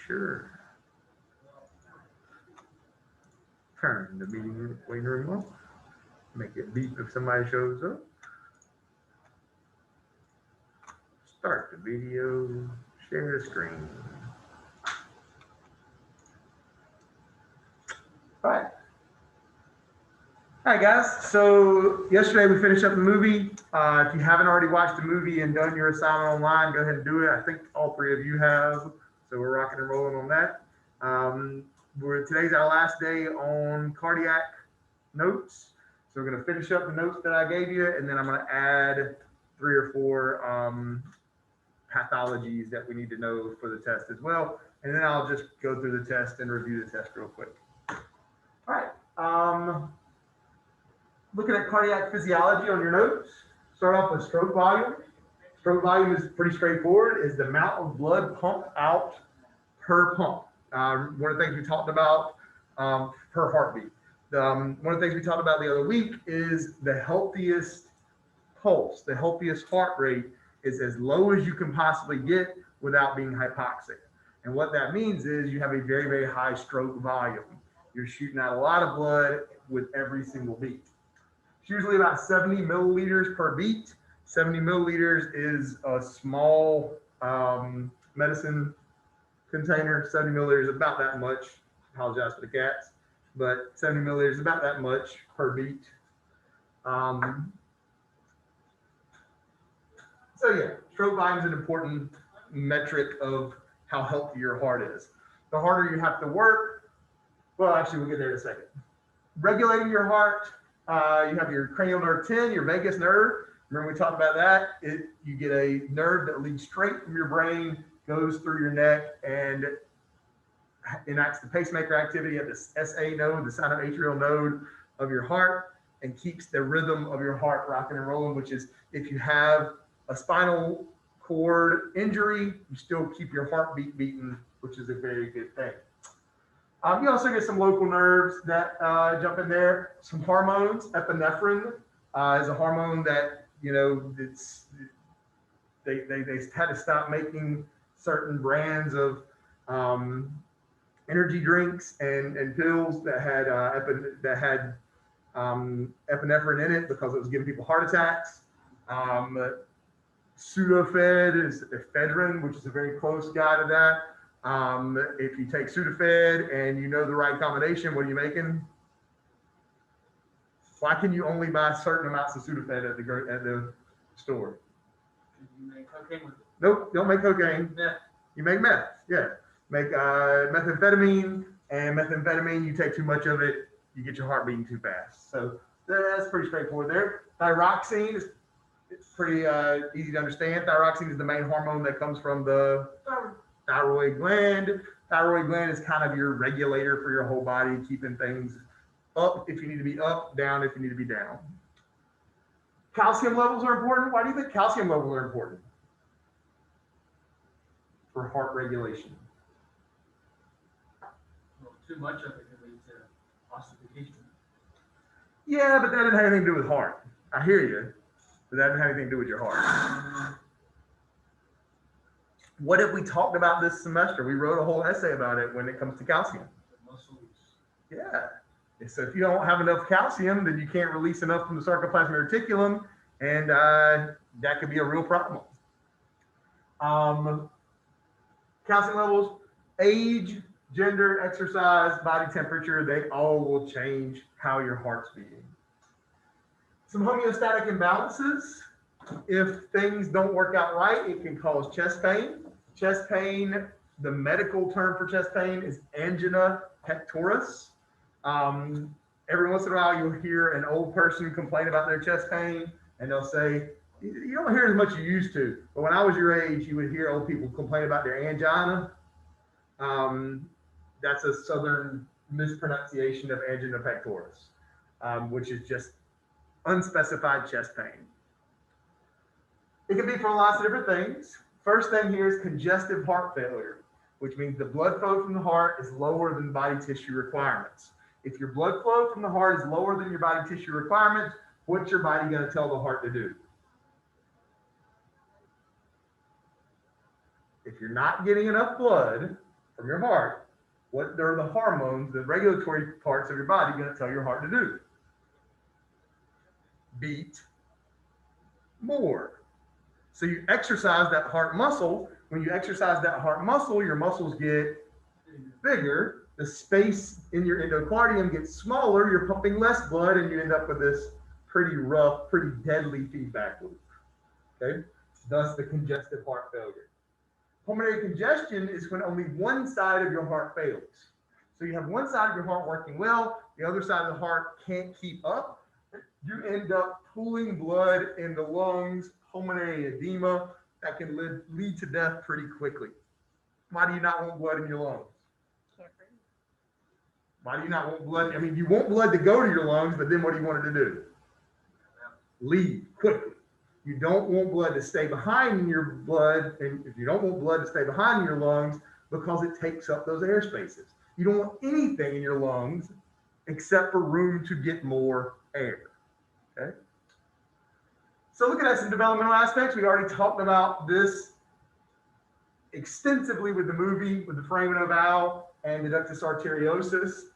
sure. Turn the meeting waiting room off. Make it beep if somebody shows up. Start the video. Share the screen. All right. All right, guys. So yesterday we finished up the movie. If you haven't already watched the movie and done your assignment online, go ahead and do it. I think all three of you have. So we're rocking and rolling on that. Today's our last day on cardiac notes. So we're going to finish up the notes that I gave you, and then I'm going to add 3 or 4 pathologies that we need to know for the test as well. And then I'll just go through the test and review the test real quick. All right. Looking at cardiac physiology on your notes, start off with stroke volume. Stroke volume is pretty straightforward. Is the amount of blood pumped out per pump. One of the things we talked about per heartbeat. One of the things we talked about the other week is the healthiest pulse, the healthiest heart rate is as low as you can possibly get without being hypoxic. And what that means is you have a very, very high stroke volume. You're shooting out a lot of blood with every single beat. It's usually about 70 milliliters per beat. 70 milliliters is a small medicine container. 70 milliliters is about that much. Apologize for the cats, but 70 milliliters is about that much per beat. So yeah, stroke volume is an important metric of how healthy your heart is. The harder you have to work, well, actually we'll get there in a second. Regulating your heart, you have your cranial nerve 10, your vagus nerve. Remember we talked about that? You get a nerve that leads straight from your brain, goes through your neck, and enacts the pacemaker activity at the SA node, the sinoatrial node of your heart, and keeps the rhythm of your heart rocking and rolling, which is if you have a spinal cord injury, you still keep your heartbeat beating, which is a very good thing. You also get some local nerves that jump in there. Some hormones. Epinephrine is a hormone that, they had to stop making certain brands of energy drinks and pills that had epinephrine in it because it was giving people heart attacks. Sudafed is ephedrine, which is a very close guy to that. If you take Sudafed and you know the right combination, what are you making? Why can you only buy certain amounts of Sudafed at the store? You make cocaine with it. Nope, don't make cocaine. Meth. You make meth, yeah. Make methamphetamine, and methamphetamine, you take too much of it, you get your heart beating too fast. So that's pretty straightforward there. Thyroxine is pretty easy to understand. Thyroxine is the main hormone that comes from the thyroid gland. Thyroid gland is kind of your regulator for your whole body, keeping things up if you need to be up, down if you need to be down. Calcium levels are important. Why do you think calcium levels are important? For heart regulation. Well, too much of it can lead to ossification. Yeah, but that doesn't have anything to do with heart. I hear you, but that doesn't have anything to do with your heart. What have we talked about this semester? We wrote a whole essay about it when it comes to calcium. Muscles. Yeah. So if you don't have enough calcium, then you can't release enough from the sarcoplasmic reticulum, and that could be a real problem. Calcium levels, age, gender, exercise, body temperature, they all will change how your heart's beating. Some homeostatic imbalances. If things don't work out right, it can cause chest pain. Chest pain, the medical term for chest pain is angina pectoris. Every once in a while, you'll hear an old person complain about their chest pain, and they'll say, you don't hear as much as you used to. But when I was your age, you would hear old people complain about their angina. That's a southern mispronunciation of angina pectoris, which is just unspecified chest pain. It can be for lots of different things. First thing here is congestive heart failure, which means the blood flow from the heart is lower than body tissue requirements. If your blood flow from the heart is lower than your body tissue requirements, what's your body going to tell the heart to do? If you're not getting enough blood, from your heart, what are the hormones, the regulatory parts of your body going to tell your heart to do? Beat more. So you exercise that heart muscle. When you exercise that heart muscle, your muscles get bigger. The space in your endocardium gets smaller. You're pumping less blood, and you end up with this pretty rough, pretty deadly feedback loop. Okay, thus the congestive heart failure. Pulmonary congestion is when only one side of your heart fails. So you have one side of your heart working well, the other side of the heart can't keep up. You end up pooling blood in the lungs, pulmonary edema that can lead to death pretty quickly. Why do you not want blood in your lungs? Can't breathe. Why do you not want blood? I mean, you want blood to go to your lungs, but then what do you want it to do? Leave quickly. You don't want blood to stay behind your blood, and if you don't want blood to stay behind your lungs, because it takes up those air spaces. You don't want anything in your lungs except for room to get more air. Okay. So looking at some developmental aspects, we already talked about this extensively with the movie, with the foramen ovale and the ductus arteriosus.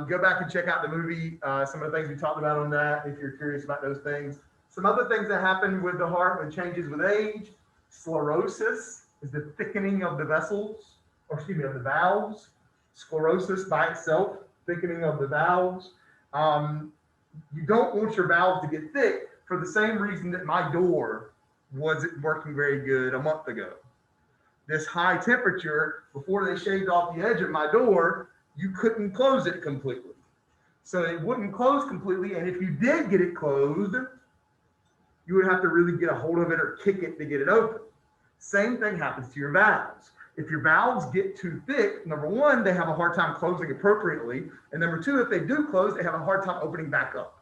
Go back and check out the movie, some of the things we talked about on that if you're curious about those things. Some other things that happen with the heart when changes with age, sclerosis is the thickening of the vessels, or excuse me, of the valves. Sclerosis by itself, thickening of the valves. You don't want your valves to get thick for the same reason that my door wasn't working very good a month ago. This high temperature, before they shaved off the edge of my door, you couldn't close it completely. So it wouldn't close completely, and if you did get it closed, you would have to really get a hold of it or kick it to get it open. Same thing happens to your valves. If your valves get too thick, number one, they have a hard time closing appropriately. And number two, if they do close, they have a hard time opening back up.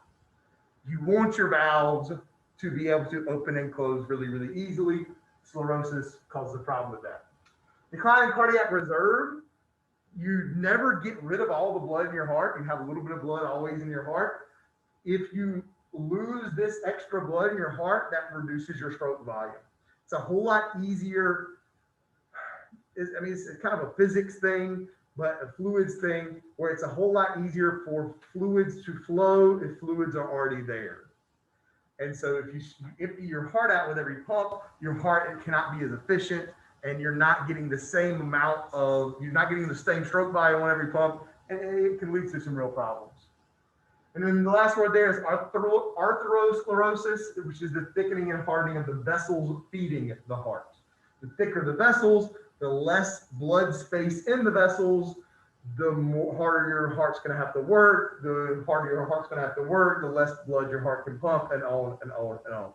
You want your valves to be able to open and close really, really easily. Sclerosis causes a problem with that. Decline in cardiac reserve. You never get rid of all the blood in your heart. You have a little bit of blood always in your heart. If you lose this extra blood in your heart, that reduces your stroke volume. It's a whole lot easier. It's kind of a physics thing, but a fluids thing, where it's a whole lot easier for fluids to flow if fluids are already there. And so if you empty your heart out with every pump, your heart cannot be as efficient, and you're not getting the same stroke volume on every pump, and it can lead to some real problems. And then the last word there is arteriosclerosis, which is the thickening and hardening of the vessels feeding the heart. The thicker the vessels, the less blood space in the vessels, the harder your heart's going to have to work. The harder your heart's going to have to work, the less blood your heart can pump, and on and on and on.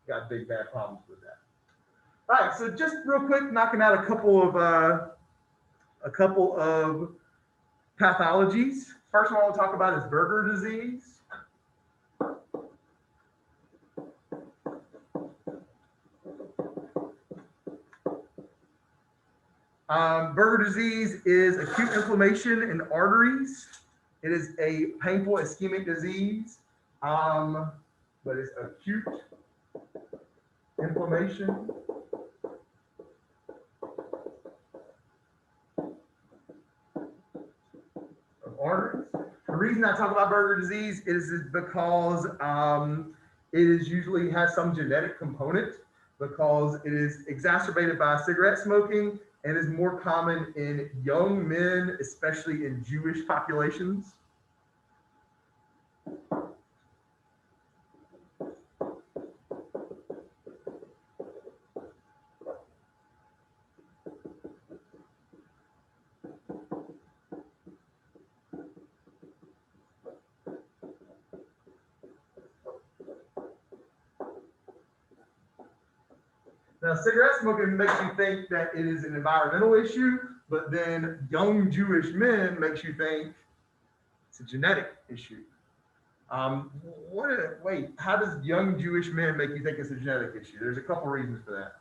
Got big bad problems with that. All right, so just real quick, knocking out a couple of pathologies. First one I want to talk about is Berger disease. Berger disease is acute inflammation in arteries. It is a painful ischemic disease, but it's acute inflammation of arteries. The reason I talk about Berger disease is because it usually has some genetic component, because it is exacerbated by cigarette smoking and is more common in young men, especially in Jewish populations. Now, cigarette smoking makes you think that it is an environmental issue, but then young Jewish men makes you think it's a genetic issue. Wait, how does young Jewish men make you think it's a genetic issue? There's a couple reasons for that.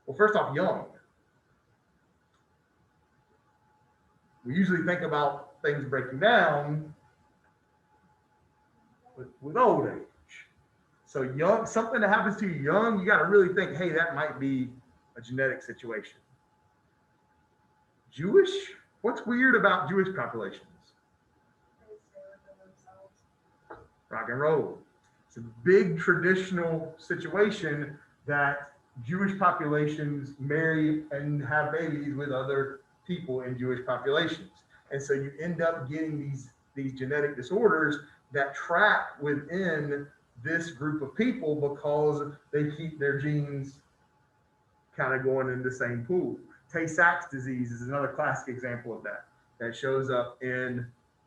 Well, first off, young. We usually think about things breaking down with old age. So young, something that happens to you young, you got to really think, hey, that might be a genetic situation. Jewish? What's weird about Jewish populations? Rock and roll. It's a big traditional situation that Jewish populations marry and have babies with other people in Jewish populations. And so you end up getting these genetic disorders that track within this group of people because they keep their genes kind of going in the same pool. Tay-Sachs disease is another classic example of that shows up in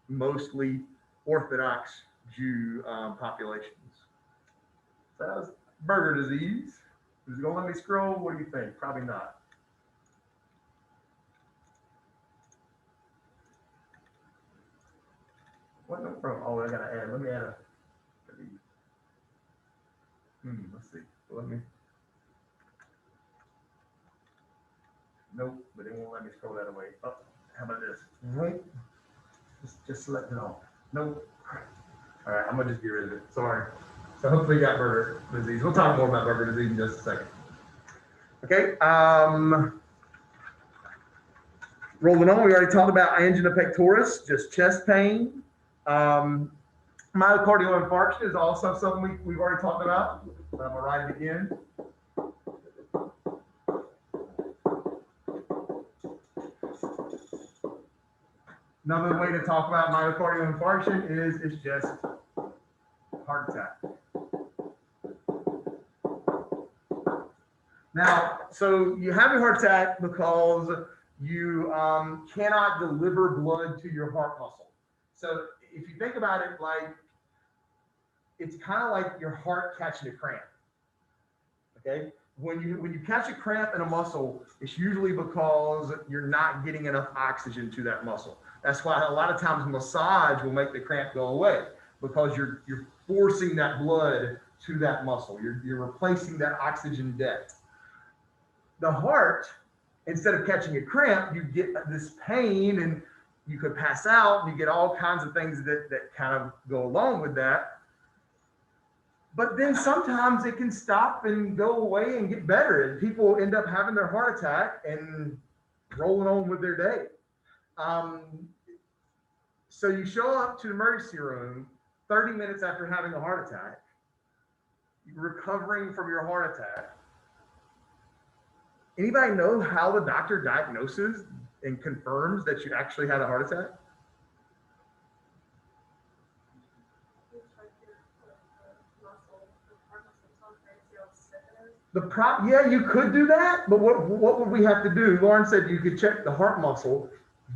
mostly Orthodox Jew populations. So that was burger disease. Is it gonna let me scroll? What do you think? Probably not. What no problem? Oh, I gotta add. Let me add a. Let's see. Let me. Nope, but it won't let me scroll that away. Oh, how about this? Right. Just select it all. Nope. All right, I'm gonna just get rid of it. Sorry. So hopefully you got burger disease. We'll talk more about burger disease in just a second. Okay. Rolling on, we already talked about angina pectoris, just chest pain. Myocardial infarction is also something we've already talked about. But I'm gonna write it again. Another way to talk about myocardial infarction is it's just heart attack. Now, so you have a heart attack because you cannot deliver blood to your heart muscle. So if you think about it, like it's kind of like your heart catching a cramp. Okay, when you catch a cramp in a muscle, it's usually because you're not getting enough oxygen to that muscle. That's why a lot of times massage will make the cramp go away because you're forcing that blood to that muscle. You're replacing that oxygen debt. The heart, instead of catching a cramp, you get this pain and you could pass out and you get all kinds of things that kind of go along with that. But then sometimes it can stop and go away and get better. And people end up having their heart attack and rolling on with their day. So you show up to the emergency room 30 minutes after having a heart attack, recovering from your heart attack. Anybody know how the doctor diagnoses and confirms that you actually had a heart attack? Yeah, you could do that, but what would we have to do? Lauren said you could check the heart muscle,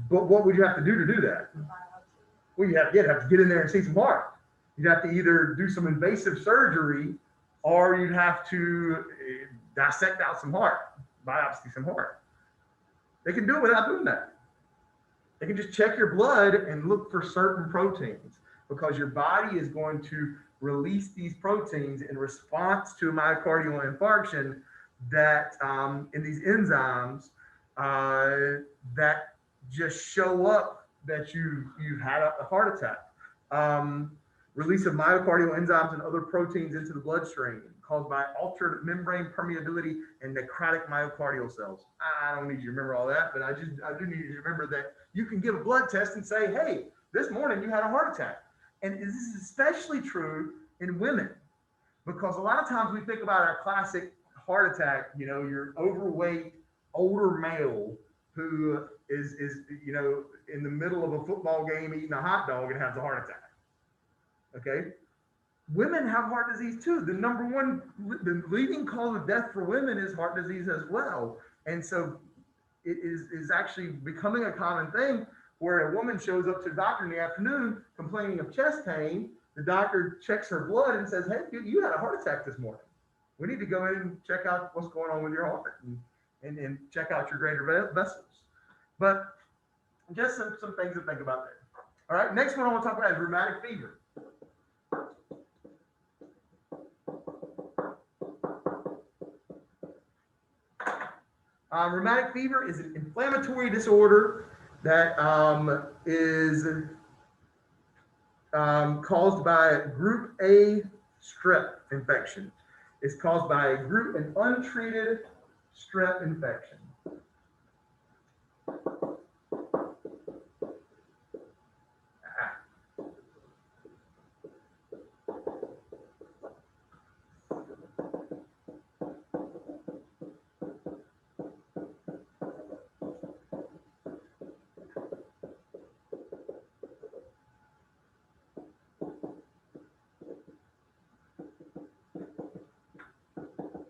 but what would you have to do that? Well, you'd have to get in there and see some heart. You'd have to either do some invasive surgery or you'd have to dissect out some heart, biopsy some heart. They can do it without doing that. They can just check your blood and look for certain proteins because your body is going to release these proteins in response to a myocardial infarction that in these enzymes that just show up that you've had a heart attack. Release of myocardial enzymes and other proteins into the bloodstream caused by altered membrane permeability and necrotic myocardial cells. I don't need you to remember all that, but I do need you to remember that you can give a blood test and say, hey, this morning you had a heart attack. And this is especially true in women because a lot of times we think about our classic heart attack, your overweight, older male who is in the middle of a football game eating a hot dog and has a heart attack. Okay. Women have heart disease too. The leading cause of death for women is heart disease as well. And so it is actually becoming a common thing where a woman shows up to the doctor in the afternoon complaining of chest pain. The doctor checks her blood and says, hey, you had a heart attack this morning. We need to go in and check out what's going on with your heart and check out your greater vessels. But just some things to think about there. All right, next one I want to talk about is rheumatic fever. Rheumatic fever is an inflammatory disorder that is caused by group A strep infection. It's caused by an untreated strep infection.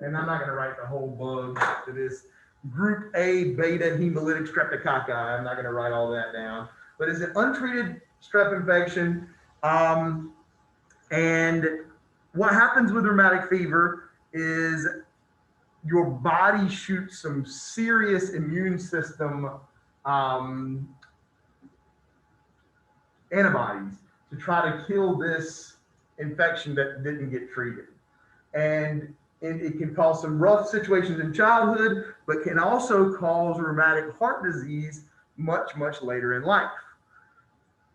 And I'm not going to write the whole bug to this. Group A beta hemolytic streptococci. I'm not going to write all that down. But it's an untreated strep infection. And what happens with rheumatic fever is your body shoots some serious immune system antibodies to try to kill this infection that didn't get treated. And it can cause some rough situations in childhood, but can also cause rheumatic heart disease much, much later in life.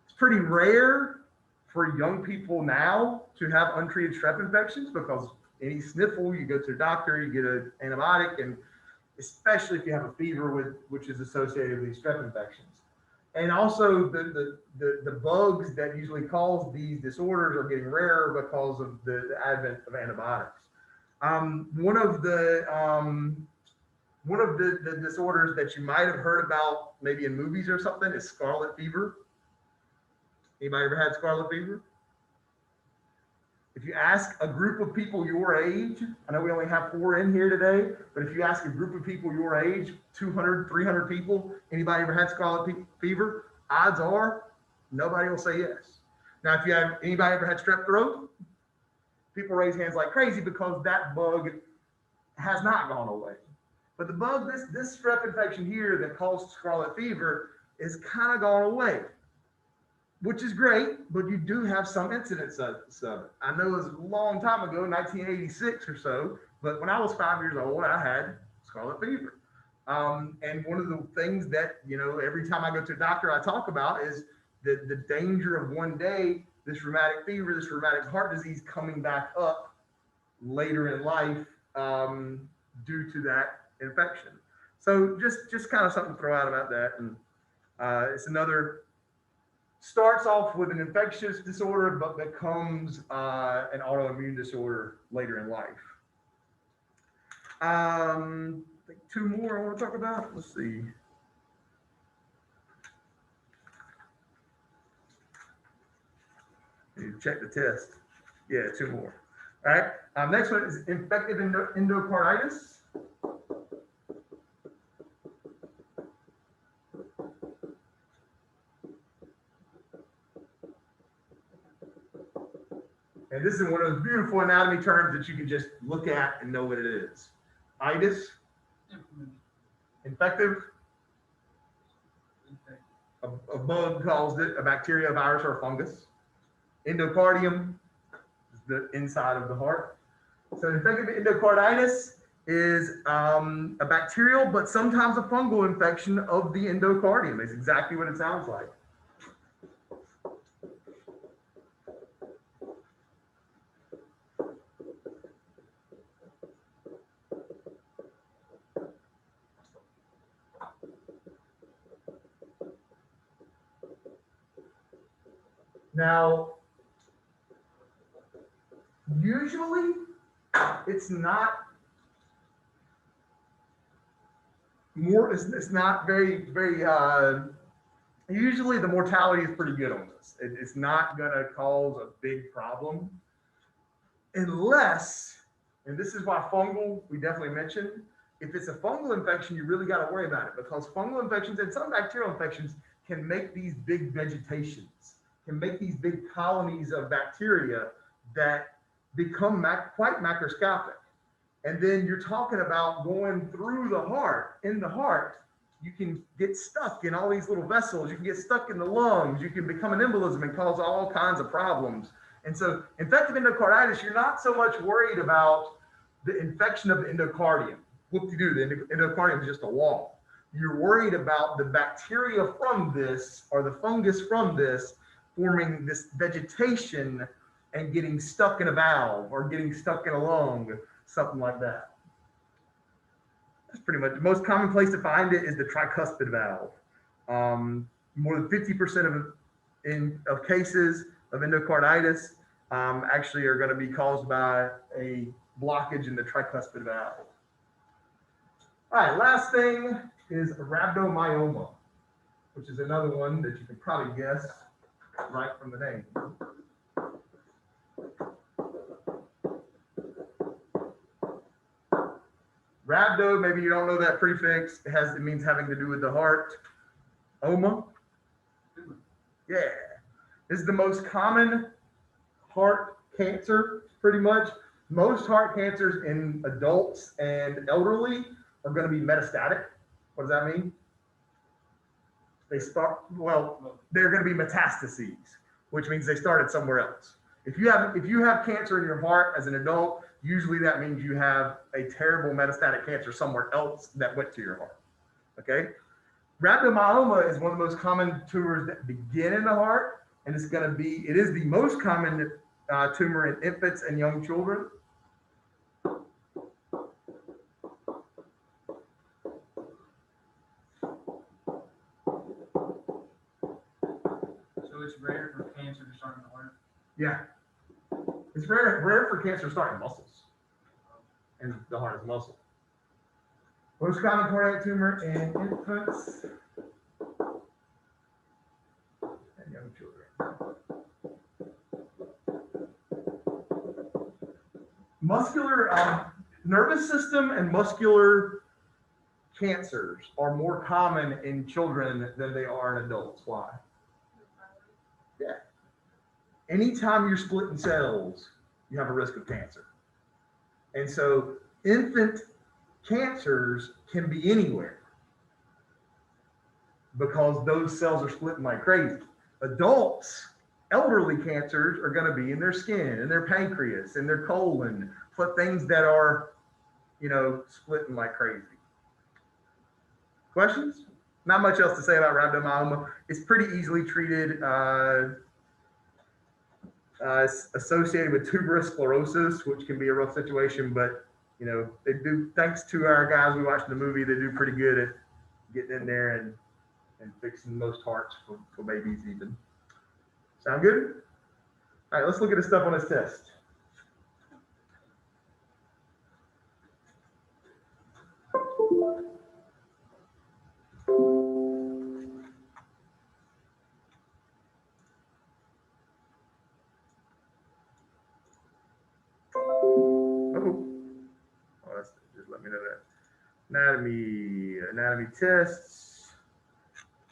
It's pretty rare for young people now to have untreated strep infections because any sniffle, you go to the doctor, you get an antibiotic, and especially if you have a fever, which is associated with these strep infections. And also the bugs that usually cause these disorders are getting rarer because of the advent of antibiotics. One of the disorders that you might have heard about maybe in movies or something is scarlet fever. Anybody ever had scarlet fever? If you ask a group of people your age, I know we only have 4 in here today, but if you ask a group of people your age, 200, 300 people, anybody ever had scarlet fever? Odds are nobody will say yes. Now, if you have anybody ever had strep throat, people raise hands like crazy because that bug has not gone away. But the bug, this strep infection here that caused scarlet fever is kind of gone away, which is great, but you do have some incidents of it. I know it was a long time ago, 1986 or so, but when I was 5 years old, I had scarlet fever. And one of the things that, every time I go to a doctor, I talk about is the danger of one day, this rheumatic fever, this rheumatic heart disease coming back up later in life due to that infection. So just kind of something to throw out about that. And it's another, starts off with an infectious disorder, but becomes an autoimmune disorder later in life. I think 2 more I want to talk about. Let's see. Check the test. Yeah, 2 more. All right. Next one is infective endocarditis. And this is one of those beautiful anatomy terms that you can just look at and know what it is. Itis, infective, a bug caused it, a bacteria, a virus, or a fungus. Endocardium is the inside of the heart. So infective endocarditis is a bacterial, but sometimes a fungal infection of the endocardium. It's exactly what it sounds like. Now, usually it's not very, usually the mortality is pretty good on this. It's not going to cause a big problem unless, and this is why fungal, we definitely mentioned, if it's a fungal infection, you really got to worry about it because fungal infections and some bacterial infections can make these big vegetations, can make these big colonies of bacteria that become quite macroscopic. And then you're talking about going through the heart, in the heart, you can get stuck in all these little vessels, you can get stuck in the lungs, you can become an embolism and cause all kinds of problems. And so infective endocarditis, you're not so much worried about the infection of the endocardium. Whoop-de-doo, the endocardium is just a wall. You're worried about the bacteria from this or the fungus from this forming this vegetation and getting stuck in a valve or getting stuck in a lung, something like that. That's pretty much the most common place to find it is the tricuspid valve. More than 50% of cases of endocarditis actually are going to be caused by a blockage in the tricuspid valve. All right, last thing is rhabdomyoma, which is another one that you can probably guess right from the name. Rhabdo, maybe you don't know that prefix. It means having to do with the heart. Oma. Yeah. This is the most common heart cancer, pretty much. Most heart cancers in adults and elderly are going to be metastatic. What does that mean? They're going to be metastases, which means they started somewhere else. If you have cancer in your heart as an adult, usually that means you have a terrible metastatic cancer somewhere else that went to your heart. Okay? Rhabdomyoma is one of the most common tumors that begin in the heart, and it is the most common tumor in infants and young children. So it's rare for cancer to start in the heart? Yeah. It's rare for cancer to start in muscles. And the heart is muscle. Most common cardiac tumor in infants and young children. Muscular, nervous system and muscular cancers are more common in children than they are in adults. Why? Yeah. Anytime you're splitting cells, you have a risk of cancer. And so infant cancers can be anywhere because those cells are splitting like crazy. Adults, elderly cancers are going to be in their skin, in their pancreas, in their colon, but things that are, splitting like crazy. Questions? Not much else to say about rhabdomyoma. It's pretty easily treated. It's associated with tuberous sclerosis, which can be a rough situation, but they do, thanks to our guys we watched the movie, they do pretty good at getting in there and fixing most hearts for babies even. Sound good? All right, let's look at the stuff on this test. Just let me know that. Anatomy tests,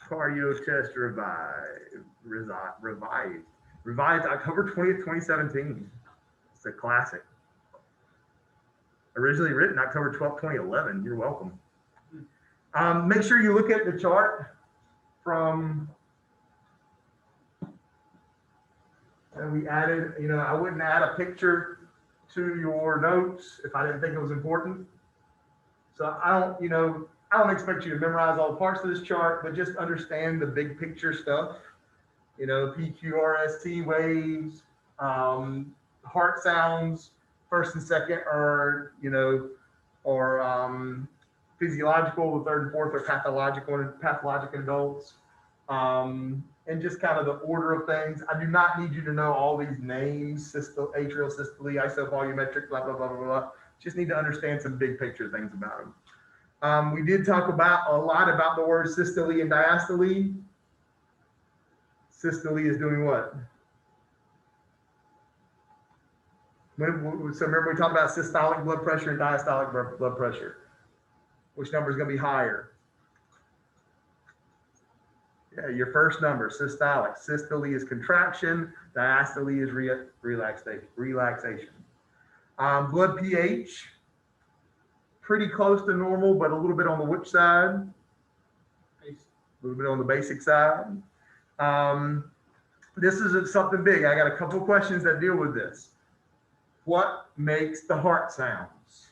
cardio test revised October 20th, 2017. It's a classic. Originally written October 12th, 2011. You're welcome. Make sure you look at the chart from, and we added, I wouldn't add a picture to your notes if I didn't think it was important. So I don't expect you to memorize all the parts of this chart, but just understand the big picture stuff. PQRST waves, heart sounds, first and second are physiological, the third and fourth are pathologic in adults. And just kind of the order of things. I do not need you to know all these names, atrial systole, isovolumetric, blah, blah, blah, blah, blah. Just need to understand some big picture things about them. We did talk a lot about the word systole and diastole. Systole is doing what? So remember we talked about systolic blood pressure and diastolic blood pressure. Which number is going to be higher? Yeah, your first number, systolic. Systole is contraction. Diastole is relaxation. Blood pH, pretty close to normal, but a little bit on the which side? A little bit on the basic side. This is something big. I got a couple of questions that deal with this. What makes the heart sounds?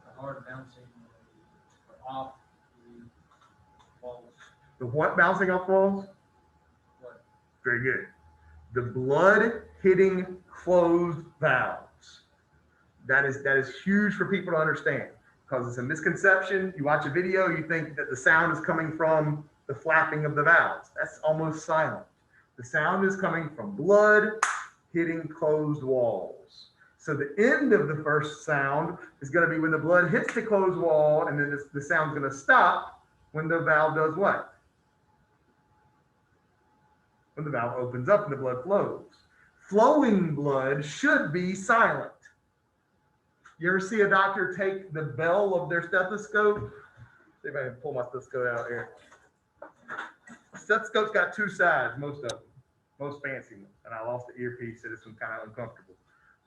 The heart bouncing off the walls. The what bouncing off walls? What? Very good. The blood hitting closed valves. That is huge for people to understand because it's a misconception. You watch a video, you think that the sound is coming from the flapping of the valves. That's almost silent. The sound is coming from blood hitting closed walls. So the end of the first sound is going to be when the blood hits the closed wall, and then the sound's going to stop when the valve does what? When the valve opens up and the blood flows. Flowing blood should be silent. You ever see a doctor take the bell of their stethoscope? See if I can pull my stethoscope out here. Stethoscope's got two sides, most of them, most fancy ones. And I lost the earpiece, so this one's kind of uncomfortable.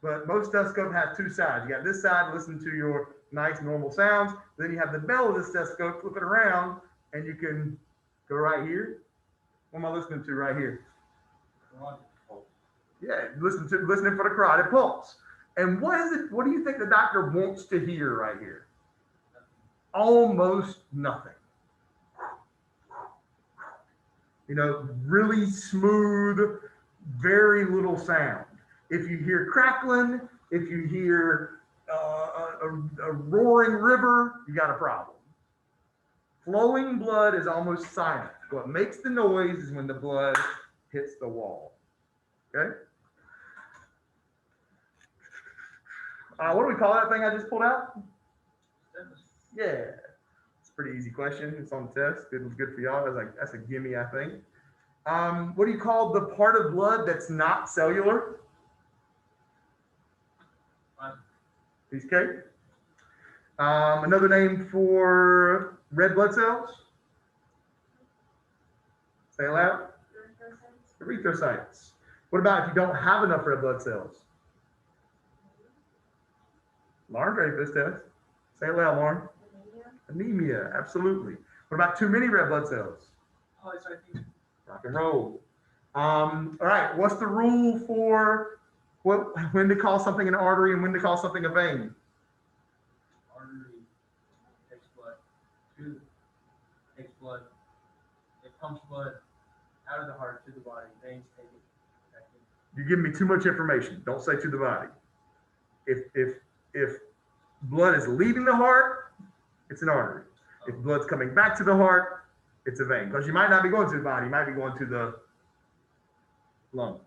But most stethoscope has two sides. You got this side, listen to your nice normal sounds. Then you have the bell of the stethoscope, flip it around, and you can go right here. What am I listening to right here? Yeah, listening for the carotid pulse. And what is it? What do you think the doctor wants to hear right here? Almost nothing. You know, really smooth, very little sound. If you hear crackling, if you hear a roaring river, you got a problem. Flowing blood is almost silent. What makes the noise is when the blood hits the wall. Okay? What do we call that thing I just pulled out? Yeah. It's a pretty easy question. It's on the test. It was good for y'all. That's a gimme, I think. What do you call the part of blood that's not cellular? Piece of cake. Another name for red blood cells? Say it loud. Erythrocytes. What about if you don't have enough red blood cells? Lauren, ready for this test? Say it loud, Lauren. Anemia, absolutely. What about too many red blood cells? Rock and roll. All right, what's the rule for when to call something an artery and when to call something a vein? Artery takes blood. Tube takes blood. It pumps blood out of the heart to the body. Veins take it back in. You're giving me too much information. Don't say to the body. If blood is leaving the heart, it's an artery. If blood's coming back to the heart, it's a vein. Because you might not be going to the body, you might be going to the lungs.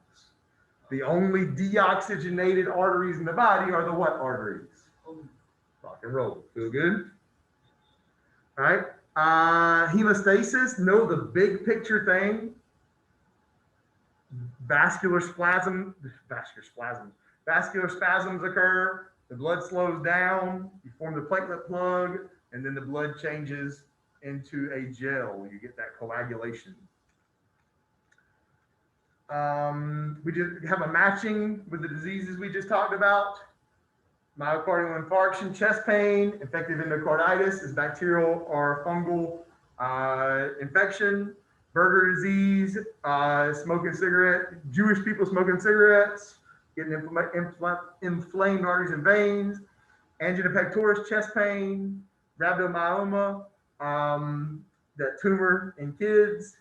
The only deoxygenated arteries in the body are the what arteries? Rock and roll. Feel good? All right. Hemostasis, know the big picture thing. Vascular spasms occur. The blood slows down. You form the platelet plug, and then the blood changes into a gel. You get that coagulation. We just have a matching with the diseases we just talked about. Myocardial infarction, chest pain, infective endocarditis is bacterial or fungal infection. Burger disease, smoking cigarette, Jewish people smoking cigarettes, getting inflamed arteries and veins. Angina pectoris, chest pain. Rhabdomyoma, that tumor in kids.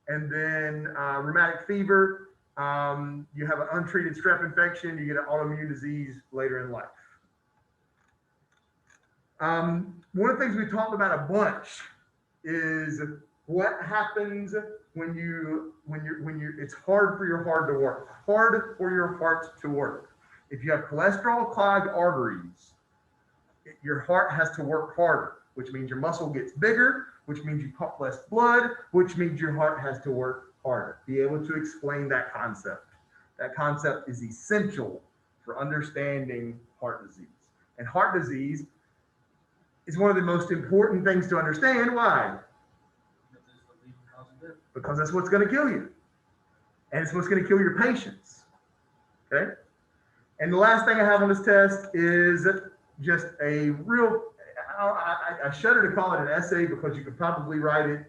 And then rheumatic fever, you have an untreated strep infection, you get an autoimmune disease later in life. One of the things we talked about a bunch is what happens when it's hard for your heart to work. Hard for your heart to work. If you have cholesterol clogged arteries, your heart has to work harder, which means your muscle gets bigger, which means you pump less blood, which means your heart has to work harder. Be able to explain that concept. That concept is essential for understanding heart disease. And heart disease is one of the most important things to understand. Why? Because that's what's going to kill you. And it's what's going to kill your patients. Okay? And the last thing I have on this test is just a real, I shudder to call it an essay because you could probably write it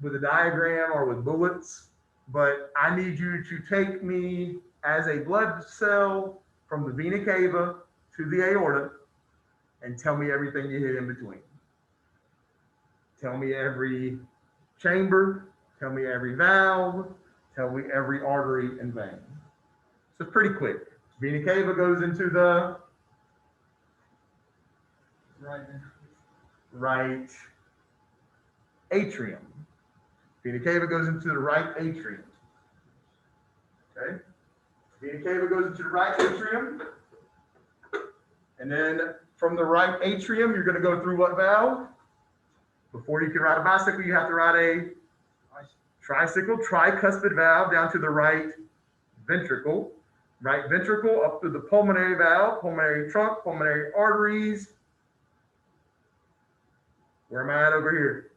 with a diagram or with bullets, but I need you to take me as a blood cell from the vena cava to the aorta and tell me everything you hit in between. Tell me every chamber, tell me every valve, tell me every artery and vein. So it's pretty quick. Vena cava goes into the right atrium. Vena cava goes into the right atrium. Okay? Vena cava goes into the right atrium. And then from the right atrium, you're going to go through what valve? Before you can ride a bicycle, you have to ride a tricycle, tricuspid valve down to the right ventricle. Right ventricle up through the pulmonary valve, pulmonary trunk, pulmonary arteries. Where am I at over here?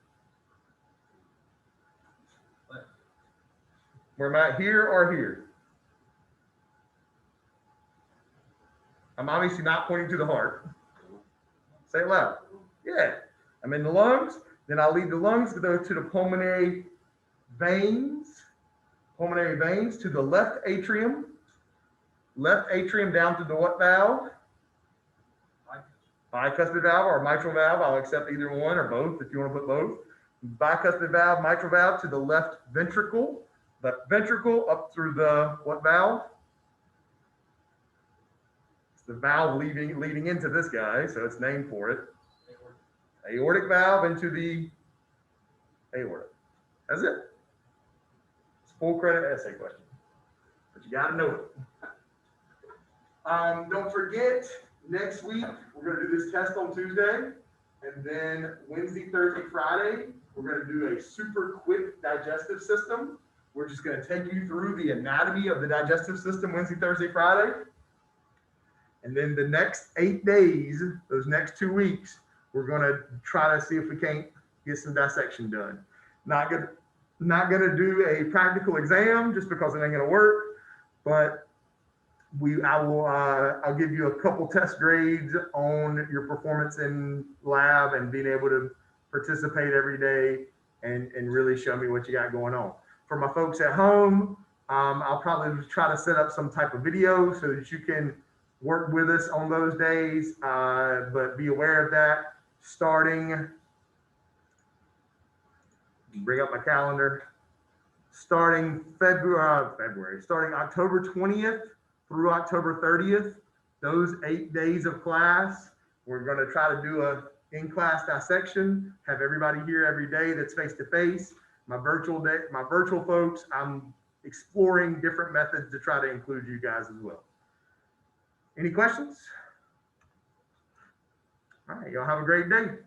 Where am I at, here or here? I'm obviously not pointing to the heart. Say it loud. Yeah. I'm in the lungs. Then I'll leave the lungs to go to the pulmonary veins to the left atrium down to the what valve? Bicuspid valve or mitral valve. I'll accept either one or both if you want to put both. Bicuspid valve, mitral valve to the left ventricle up through the what valve? It's the valve leading into this guy, so it's named for it. Aortic valve into the aorta. That's it. It's a full credit essay question, but you got to know it. Don't forget, next week we're going to do this test on Tuesday, and then Wednesday, Thursday, Friday we're going to do a super quick digestive system. We're just going to take you through the anatomy of the digestive system Wednesday, Thursday, Friday, and then the next 8 days, those next 2 weeks, we're going to try to see if we can't get some dissection done. Not gonna do a practical exam just because it ain't gonna work, but I'll give you a couple test grades on your performance in lab and being able to participate every day and really show me what you got going on. For my folks at home, I'll probably try to set up some type of video so that you can work with us on those days, but be aware of that. Starting, bring up my calendar, starting starting October 20th through October 30th, those 8 days of class, we're going to try to do a in-class dissection, have everybody here every day that's face-to-face. My virtual folks, I'm exploring different methods to try to include you guys as well. Any questions? All right, y'all have a great day.